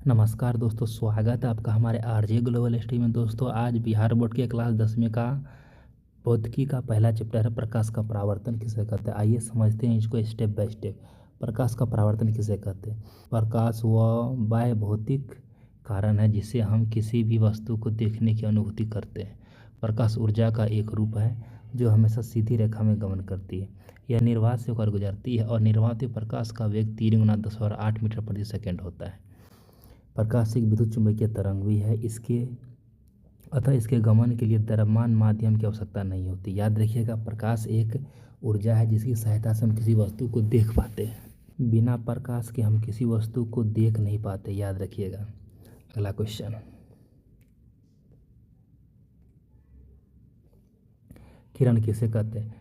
नमस्कार दोस्तों, स्वागत है आपका हमारे आरजे ग्लोबल स्ट्रीम में। दोस्तों, आज बिहार बोर्ड के क्लास 10वीं का भौतिकी का पहला चैप्टर है प्रकाश का परावर्तन किसे कहते हैं। आइए समझते हैं इसको स्टेप बाय स्टेप। प्रकाश का परावर्तन किसे कहते हैं। प्रकाश वह बाह्य भौतिक कारण है जिससे हम किसी भी वस्तु को देखने की अनुभूति करते हैं। प्रकाश ऊर्जा का एक रूप है जो हमेशा सीधी रेखा में गमन करती है। यह निर्वात से होकर गुजरती है और निर्वात प्रकाश का वेग 3 × 10⁸ मीटर प्रति सेकेंड होता है। प्रकाश एक विद्युत चुंबकीय तरंग भी है। अतः इसके गमन के लिए द्रव्यमान माध्यम की आवश्यकता नहीं होती। याद रखिएगा, प्रकाश एक ऊर्जा है जिसकी सहायता से हम किसी वस्तु को देख पाते हैं। बिना प्रकाश के हम किसी वस्तु को देख नहीं पाते, याद रखिएगा। अगला क्वेश्चन, किरण किसे कहते हैं।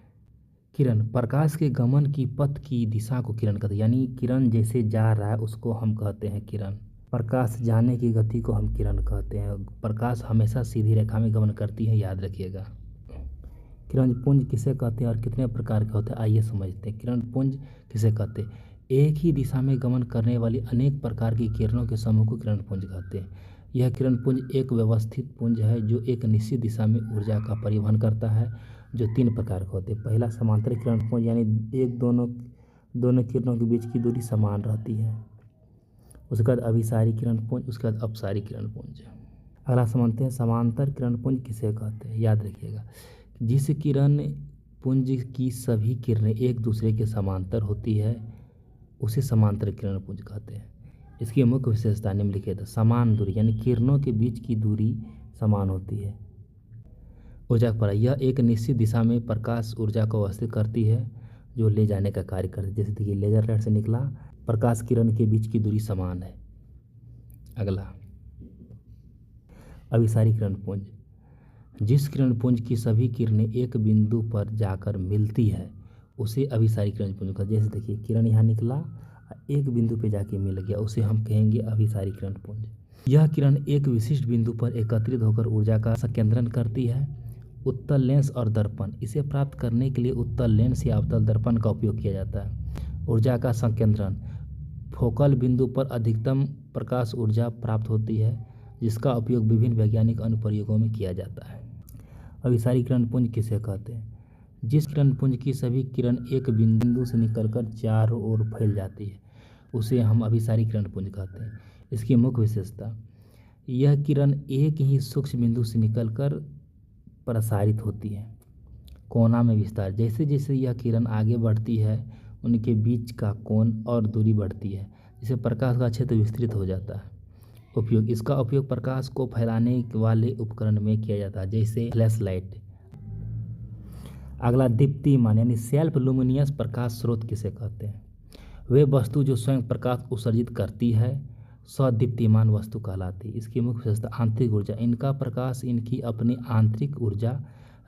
किरण प्रकाश के गमन की पथ की दिशा को किरण कहते हैं। यानी किरण जैसे जा रहा है उसको हम कहते हैं किरण। प्रकाश जाने की गति को हम किरण कहते हैं। प्रकाश हमेशा सीधी रेखा में गमन करती है, याद रखिएगा। किरण पुंज किसे कहते हैं और कितने प्रकार के होते हैं, आइए समझते हैं। किरण पुंज किसे कहते हैं। एक ही दिशा में गमन करने वाली अनेक प्रकार की किरणों के समूह को किरण पुंज कहते हैं। यह किरण पुंज एक व्यवस्थित पुंज है जो एक निश्चित दिशा में ऊर्जा का परिवहन करता है, जो 3 प्रकार के होते हैं। पहला, समांतर किरण पुंज, यानी दोनों किरणों के बीच की दूरी समान रहती है। उसके बाद अभिसारी किरण पुंज, उसके बाद अपसारी किरण पुंज। अगला समझते हैं, समांतर किरण पुंज किसे कहते हैं। याद रखिएगा, जिस किरण पुंज की सभी किरणें एक दूसरे के समांतर होती है उसे समांतर किरण पुंज कहते हैं। इसकी मुख्य विशेषता निम्नलिखित है। समान दूरी, यानी किरणों के बीच की दूरी समान होती है। ऊर्जा पर यह एक निश्चित दिशा में प्रकाश ऊर्जा को अवस्थित करती है जो ले जाने का कार्य करती है। जैसे देखिए, लेजर लाइट से निकला प्रकाश किरण के बीच की दूरी समान है। अगला, अभिसारी किरण पुंज, जिस किरण पुंज की सभी किरणें एक बिंदु पर जाकर मिलती है उसे अभिसारी किरण पुंज कहते हैं। जैसे देखिए, किरण यहाँ निकला, एक बिंदु पे जाके मिल गया, उसे हम कहेंगे अभिसारी किरण पुंज। यह किरण एक विशिष्ट बिंदु पर एकत्रित होकर ऊर्जा का संकेंद्रण करती है। उत्तल लेंस और दर्पण, इसे प्राप्त करने के लिए उत्तल लेंस या अवतल दर्पण का उपयोग किया जाता है। ऊर्जा का संकेंद्रण, फोकल बिंदु पर अधिकतम प्रकाश ऊर्जा प्राप्त होती है जिसका उपयोग विभिन्न वैज्ञानिक अनुप्रयोगों में किया जाता है। अभिसारी किरण पुंज किसे कहते हैं। जिस किरण पुंज की सभी किरण एक बिंदु से निकलकर चारों ओर फैल जाती है उसे हम अभिसारी किरण पुंज कहते हैं। इसकी मुख्य विशेषता, यह किरण एक ही सूक्ष्म बिंदु से निकलकर प्रसारित होती है। कोना में विस्तार, जैसे जैसे यह किरण आगे बढ़ती है उनके बीच का कोण और दूरी बढ़ती है जिससे प्रकाश का क्षेत्र विस्तृत हो जाता है। उपयोग, इसका उपयोग प्रकाश को फैलाने वाले उपकरण में किया जाता है, जैसे फ्लैश लाइट। अगला, दीप्तिमान यानी सेल्फ लुमिनियस प्रकाश स्रोत किसे कहते हैं। वे वस्तु जो स्वयं प्रकाश उत्सर्जित करती है सदीप्तिमान वस्तु कहलाती है। इसकी मुख्य विशेषता, आंतरिक ऊर्जा, इनका प्रकाश इनकी अपनी आंतरिक ऊर्जा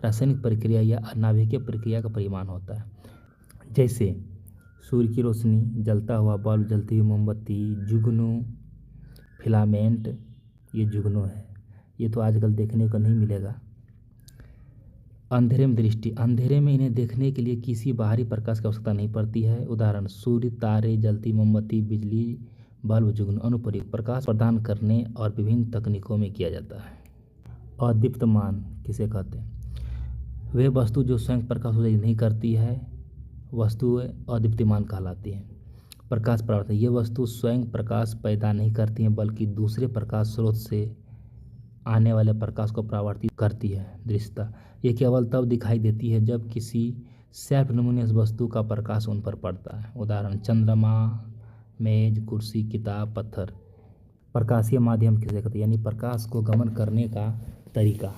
रासायनिक प्रक्रिया या नाभिकीय प्रक्रिया का परिमाण होता है। जैसे सूर्य की रोशनी, जलता हुआ बल्ब, जलती हुई मोमबत्ती, जुगनू, फिलामेंट, ये जुगनू है। ये तो आजकल देखने को नहीं मिलेगा। अंधेरे में दृष्टि, अंधेरे में इन्हें देखने के लिए किसी बाहरी प्रकाश की आवश्यकता नहीं पड़ती है। उदाहरण, सूर्य, तारे, जलती मोमबत्ती, बिजली बल्ब, जुगनू। अनुप्रयोग, प्रकाश प्रदान करने और विभिन्न तकनीकों में किया जाता है। अदीप्तमान किसे कहते हैं। वे वस्तु जो स्वयं प्रकाश उत्सर्जित नहीं करती है वस्तुएं अदीप्तिमान कहलाती हैं। प्रकाश परावर्तन, ये वस्तु स्वयं प्रकाश पैदा नहीं करती हैं बल्कि दूसरे प्रकाश स्रोत से आने वाले प्रकाश को परावर्तित करती है। दृश्यता, ये केवल तब दिखाई देती है जब किसी सेल्फ लुमिनियस वस्तु का प्रकाश उन पर पड़ता है। उदाहरण, चंद्रमा, मेज, कुर्सी, किताब, पत्थर। प्रकाशीय माध्यम किसे कहते हैं, यानी प्रकाश को गमन करने का तरीका।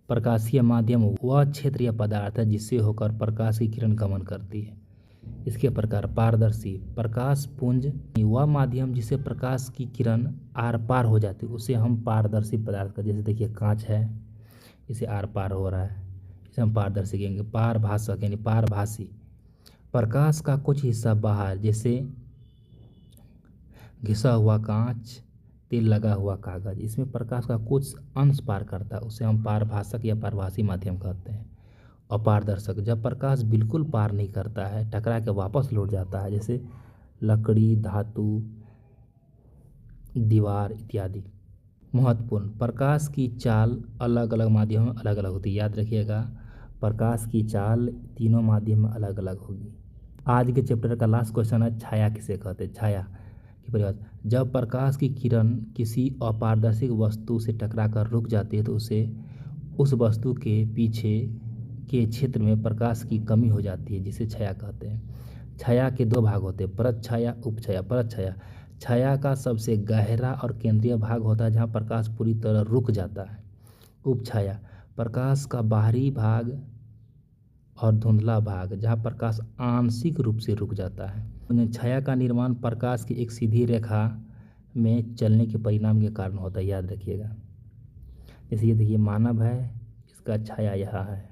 प्रकाशीय माध्यम वह क्षेत्र या पदार्थ है जिससे होकर प्रकाश की किरण गमन करती है। इसके प्रकार, पारदर्शी प्रकाश पुंज, वह माध्यम जिसे प्रकाश की किरण आर पार हो जाती है उसे हम पारदर्शी पदार्थ का, जैसे देखिए कांच है, इसे आर पार हो रहा है, इसे हम पारदर्शी कहेंगे। पारभाषक यानी पारभासी, प्रकाश का कुछ हिस्सा बाहर, जैसे घिसा हुआ कांच, तेल लगा हुआ कागज, इसमें प्रकाश का कुछ अंश पार करता है उसे हम पारभाषक या पारभासी माध्यम कहते हैं। अपारदर्शक, जब प्रकाश बिल्कुल पार नहीं करता है, टकरा के वापस लौट जाता है, जैसे लकड़ी, धातु, दीवार इत्यादि। महत्वपूर्ण, प्रकाश की चाल अलग अलग माध्यमों में अलग अलग होती है। याद रखिएगा, प्रकाश की चाल तीनों माध्यम में अलग अलग होगी। आज के चैप्टर का लास्ट क्वेश्चन है, छाया किसे कहते हैं? छाया की परिभाषा, जब प्रकाश की किरण किसी अपारदर्शी वस्तु से टकराकर रुक जाती है तो उसे उस वस्तु के पीछे के क्षेत्र में प्रकाश की कमी हो जाती है, जिसे छाया कहते हैं। छाया के दो भाग होते हैं, परत छाया, उपछाया। परत छाया छाया का सबसे गहरा और केंद्रीय भाग होता है जहाँ प्रकाश पूरी तरह रुक जाता है। उपछाया प्रकाश का बाहरी भाग और धुंधला भाग जहाँ प्रकाश आंशिक रूप से रुक जाता है। छाया का निर्माण प्रकाश की एक सीधी रेखा में चलने के परिणाम के कारण होता है। याद रखिएगा, जैसे ये देखिए मानव है, इसका छाया यहाँ है।